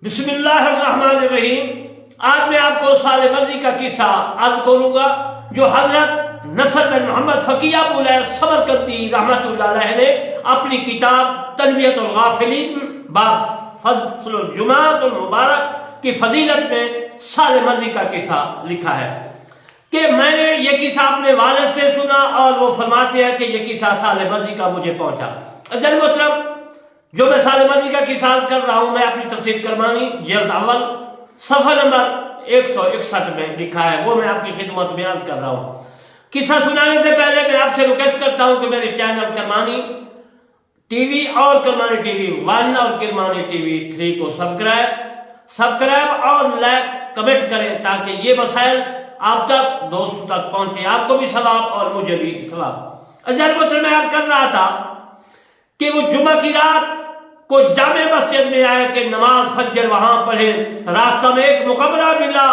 بسم اللہ الرحمن الرحیم۔ آج میں آپ کو سال ماضی کا قصہ عرض کروں گا جو حضرت نصر بن محمد فقیہ ابو لیث سمرقندی رحمۃ اللہ علیہ نے اپنی کتاب تربیت الغافلین باب فضل الجمعۃ المبارک کی فضیلت میں سال ماضی کا قصہ لکھا ہے کہ میں نے یہ قصہ اپنے والد سے سنا اور وہ فرماتے ہیں کہ یہ قصہ سال ماضی کا مجھے پہنچا۔ عزیز محترم، جو میں سال ماضی کا قصہ کر رہا ہوں میں اپنی تفسیر کرمانی جلد اول صفحہ نمبر 161 میں لکھا ہے، وہ میں آپ کی خدمت میں عرض کر رہا ہوں۔ قصہ سنانے سے پہلے میں آپ سے ریکویسٹ کرتا ہوں کہ میرے چینل کرمانی ٹی وی اور کرمانی ٹی وی 1 اور کرمانی ٹی وی 3 کو سبسکرائب اور لائک کمنٹ کریں تاکہ یہ مسائل آپ تک دوستوں تک پہنچے، آپ کو بھی ثواب اور مجھے بھی ثواب۔ عزیز محترم، میں عرض کر رہا تھا کہ وہ جمعہ کی رات کو جامع مسجد میں آئے کہ نماز فجر وہاں پڑھے۔ راستہ میں ایک مقبرہ ملا،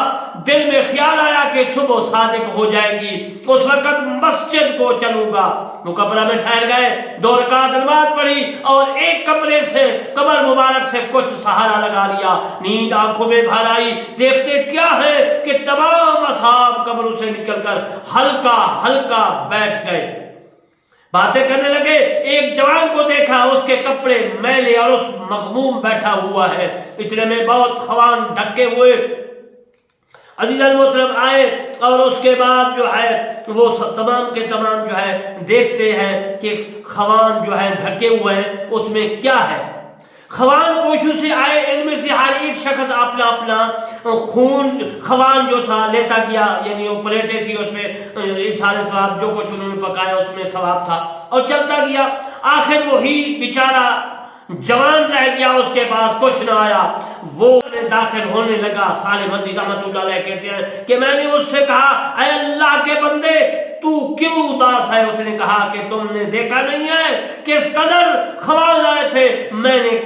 دل میں خیال آیا کہ صبح صادق ہو جائے گی، اس وقت مسجد کو چلوں گا۔ مقبرہ میں ٹھہر گئے، 2 رکعت نماز پڑھی اور ایک کمرے سے قبر مبارک سے کچھ سہارا لگا لیا۔ نیند آنکھوں میں بھر آئی، دیکھتے کیا ہے کہ تمام اصحاب قبروں سے نکل کر ہلکا ہلکا بیٹھ گئے، باتیں کرنے لگے۔ ایک جوان کو دیکھا، اس کے کپڑے میلے اور اس مغموم بیٹھا ہوا ہے، اتنے میں بہت خوان ڈھکے ہوئے عزیزان محترم آئے اور اس کے بعد جو ہے وہ تمام کے تمام جو ہے دیکھتے ہیں کہ خوان جو ہے ڈھکے ہوئے ہیں، اس میں کیا ہے۔ خوان پوشوں سے آئے، ان میں سے ہر ایک شخص اپنا اپنا خون خوان جو تھا لیتا گیا، یعنی وہ پلیٹیں تھی، اس میں سارے ثواب جو کچھ انہوں نے پکایا اس میں ثواب تھا اور چلتا گیا۔ آخر وہی بیچارہ جوان رہ گیا، اس کے پاس کچھ نہ آیا، وہ داخل ہونے لگا۔ صالح مزی رحمۃ اللہ علیہ کہتے ہیں کہ میں نے اس سے کہا، اے اللہ کے بندے تو کیوں اداس ہے؟ اس نے کہا کہ تم نے دیکھا نہیں ہے کہ اس قدر خوان آئے تھے؟ میں نے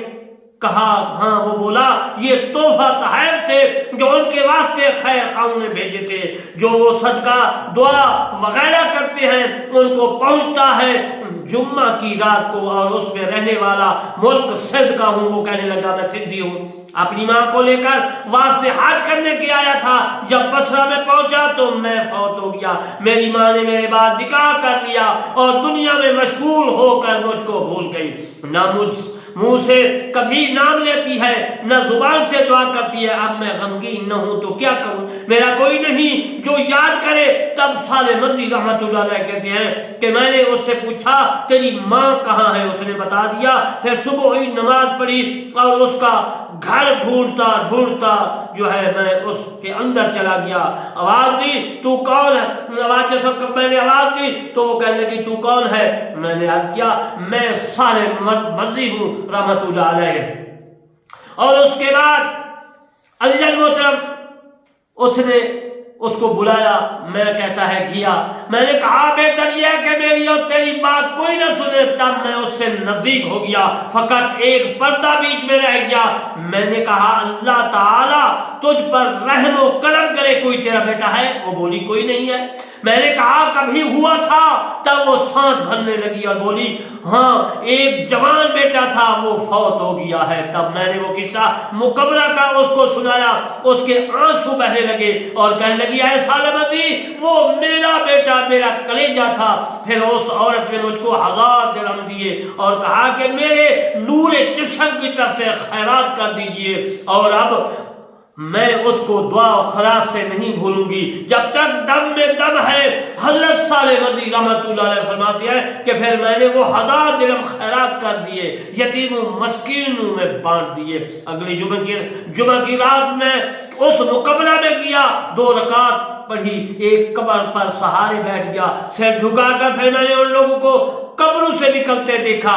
کہا ہاں۔ وہ بولا یہ تحفہ تحائف تھے جو ان کے واسطے خیر خواہوں نے بھیجے تھے، جو وہ صدقہ دعا وغیرہ کرتے ہیں ان کو پہنچتا ہے جمعہ کی رات کو، اور اس میں رہنے والا ملک سندھ کا ہوں۔ وہ کہنے لگا میں سندھی ہوں، اپنی ماں کو لے کر واسطے حج کرنے کے آیا تھا، جب بصرہ میں پہنچا تو میں فوت ہو گیا، میری ماں نے میرے بعد نکاح کر لیا اور دنیا میں مشغول ہو کر مجھ کو بھول گئی، نہ مجھ منہ سے کبھی نام لیتی ہے نہ زبان سے دعا کرتی ہے۔ اب میں غمگین نہ ہوں تو کیا کروں، میرا کوئی نہیں جو یاد کرے۔ تب صالح مزی رحمۃ اللہ علیہ کہتے ہیں کہ میں نے اس سے پوچھا تیری ماں کہاں ہے؟ اس نے بتا دیا۔ پھر صبح ہوئی، نماز پڑھی اور اس کا گھر ڈھونڈتا ڈھونڈتا جو ہے میں اس کے اندر چلا گیا۔ آواز دی تو کون ہے؟ آواز جیسا میں نے آواز دی تو وہ کہنے لگی تو کون ہے؟ میں نے عرض کیا میں صالح مزی ہوں رحمت اللہ علیہ۔ اور اس کے بعد عزیز المحترم اس نے اس کو بلایا، میں کہتا ہے گیا۔ میں نے کہا بہتر یہ ہے کہ میری اور تیری بات کوئی نہ سنے۔ تب میں اس سے نزدیک ہو گیا، فقط ایک پردہ بیچ میں رہ گیا۔ میں نے کہا اللہ تعالیٰ تجھ پر رحم و کرم کرے، کوئی تیرا بیٹا ہے؟ وہ بولی کوئی نہیں ہے۔ میں نے کہا کبھی ہوا تھا؟ تب وہ سانس بھرنے لگی اور بولی ہاں ایک جوان بیٹا تھا، وہ فوت ہو گیا ہے۔ تب میں نے وہ قصہ مقبرہ کا اس کو سنایا، اس کے آنسو بہنے لگے اور کہنے لگی اے صالح مزی وہ میرا بیٹا میرا کلیجہ تھا۔ پھر اس عورت نے مجھ کو 1000 درہم دیے اور کہا کہ میرے نور چشم کی طرف سے خیرات کر دیجئے، اور اب میں اس کو دعا و خراج سے نہیں بھولوں گی جب تک دم میں دم ہے۔ حضرت صالح مزی رحمۃ اللہ علیہ فرماتے ہیں کہ پھر میں نے وہ 1000 درہم خیرات کر دیے، یتیموں مسکینوں میں بانٹ دیے۔ اگلی جمعہ کی رات میں اس مقبرہ میں گیا، 2 رکعت پڑھی، ایک قبر پر سہارے بیٹھ گیا، سر جھکا کر پھر میں نے ان لوگوں کو قبروں سے نکلتے دیکھا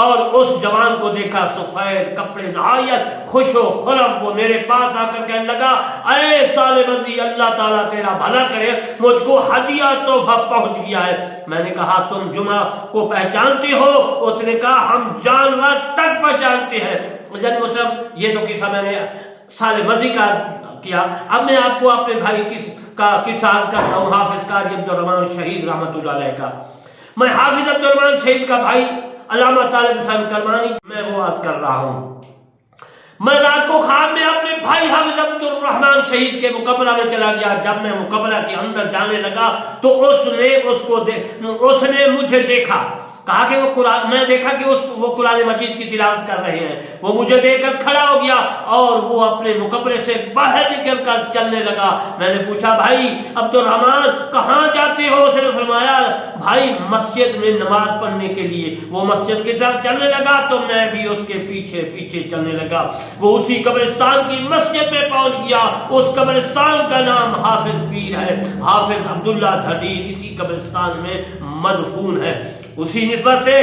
اور اس جوان کو دیکھا، سفید کپڑے، نہایت خوش و خرم۔ وہ میرے پاس آ کر کہنے لگا اے صالح مزی اللہ تعالیٰ تیرا بھلا کرے، مجھ کو ہدیہ تحفہ پہنچ گیا ہے۔ میں نے کہا تم جمعہ کو پہچانتے ہو؟ اس نے کہا ہم جانور تک پہچانتے ہیں۔ عزیز محترم یہ تو قصہ میں نے صالح مزی کا کیا۔ اب میں آپ کو اپنے بھائی کا قصہ عرض کرتا ہوں، حافظ قاری عبدالرحمن شہید رحمۃ اللہ علیہ کا۔ میں حافظ عبدالرحمن شہید کا بھائی علامہ طالب حسین کرمانی میں وہ عرض کر رہا ہوں۔ میں رات کو خواب میں اپنے بھائی حافظ عبد الرحمن شہید کے مقبرہ میں چلا گیا. جب میں مقبرہ کے اندر جانے لگا تو اس نے مجھے دیکھا. کہا کہ وہ قرآن، میں دیکھا کہ وہ قرآن مجید کی تلاوت کر رہے ہیں. وہ مجھے دیکھ کر کھڑا ہو گیا اور وہ اپنے مقبرے سے باہر نکل کر چلنے لگا. میں نے پوچھا بھائی عبد الرحمن کہاں جاتے ہو؟ اس نے فرمایا بھائی مسجد میں نماز پڑھنے کے لیے. وہ مسجد کی طرف چلنے لگا تو میں بھی اس کے پیچھے پیچھے چلنے لگا. وہ اسی قبرستان کی مسجد میں پہنچ گیا. اس قبرستان کا نام حافظ پیر ہے، حافظ عبداللہ دھڑیر اسی قبرستان میں مدفون ہے. اسی نسبت سے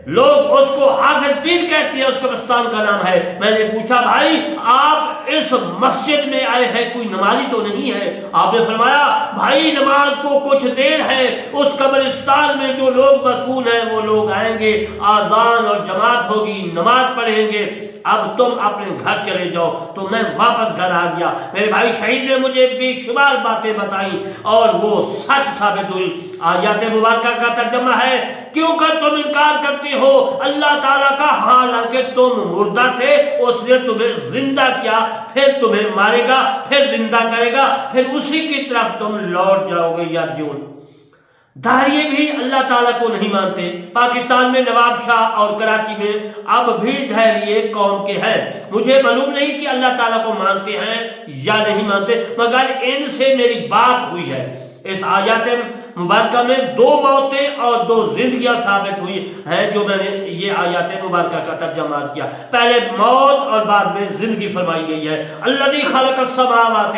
لوگ اس کو حافظ پیر کہتے ہیں، اس قبرستان کا نام ہے. میں نے پوچھا بھائی آپ اس مسجد میں آئے ہیں، کوئی نمازی تو نہیں ہے؟ آپ نے فرمایا بھائی نماز کو کچھ دیر ہے، اس قبرستان میں جو لوگ مدفون ہیں وہ لوگ آئیں گے، آذان اور جماعت ہوگی، نماز پڑھیں گے، اب تم اپنے گھر چلے جاؤ. تو میں واپس گھر آ گیا. میرے بھائی شہید نے مجھے بے شمار باتیں بتائیں اور وہ سچ ثابت ہوئی. آیات مبارکہ کا ترجمہ ہے کیوں کر تم انکار کرتے ہو اللہ تعالیٰ کا، حالانکہ تم مردہ تھے، اس نے تمہیں زندہ کیا، پھر تمہیں مارے گا، پھر زندہ کرے گا، پھر اسی کی طرف تم لوٹ جاؤ گے. یا جون داہریے بھی اللہ تعالیٰ کو نہیں مانتے. پاکستان میں نواب شاہ اور کراچی میں اب بھی داہریے قوم کے ہیں. مجھے معلوم نہیں کہ اللہ تعالیٰ کو مانتے ہیں یا نہیں مانتے، مگر ان سے میری بات ہوئی ہے. اس آیات مبارکہ میں 2 موتیں اور 2 زندگیاں ثابت ہوئی ہیں جو میں نے یہ آیات مبارکہ کا ترجمہ کیا. پہلے موت اور بعد میں زندگی فرمائی گئی ہے. الذی خلق السماوات،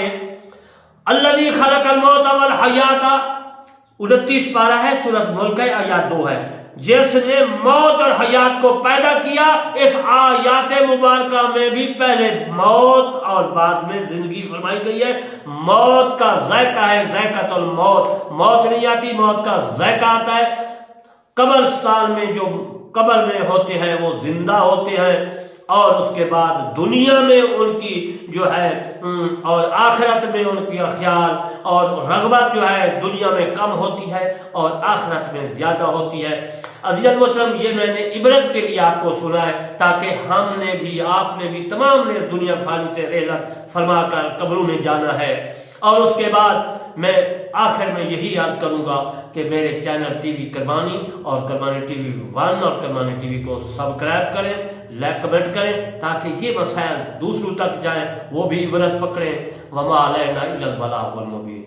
الذی خلق الموت والحیات، 29 پارہ ہے سورۃ ملک، آیات 2 ہے. جس نے موت اور حیات کو پیدا کیا. اس آیات مبارکہ میں بھی پہلے موت اور بعد میں زندگی فرمائی گئی ہے. موت کا ذائقہ ہے ذائقۃ الموت، موت نہیں آتی، موت کا ذائقہ آتا ہے. قبرستان میں جو قبر میں ہوتے ہیں وہ زندہ ہوتے ہیں، اور اس کے بعد دنیا میں ان کی جو ہے اور آخرت میں ان کی خیال اور رغبت جو ہے دنیا میں کم ہوتی ہے اور آخرت میں زیادہ ہوتی ہے. عزیزاً محترم، یہ میں نے عبرت کے لیے آپ کو سنا ہے تاکہ ہم نے بھی، آپ نے بھی، تمام نے دنیا فانی سے رحلت فرما کر قبروں میں جانا ہے. اور اس کے بعد میں آخر میں یہی یاد کروں گا کہ میرے چینل ٹی وی کرمانی اور کرمانی ٹی وی 1 اور کرمانی ٹی وی کو سبسکرائب کریں، لائک کمنٹ کریں تاکہ یہ مسائل دوسروں تک جائیں، وہ بھی عبرت پکڑیں. وما علینا الا البلاغ المبین.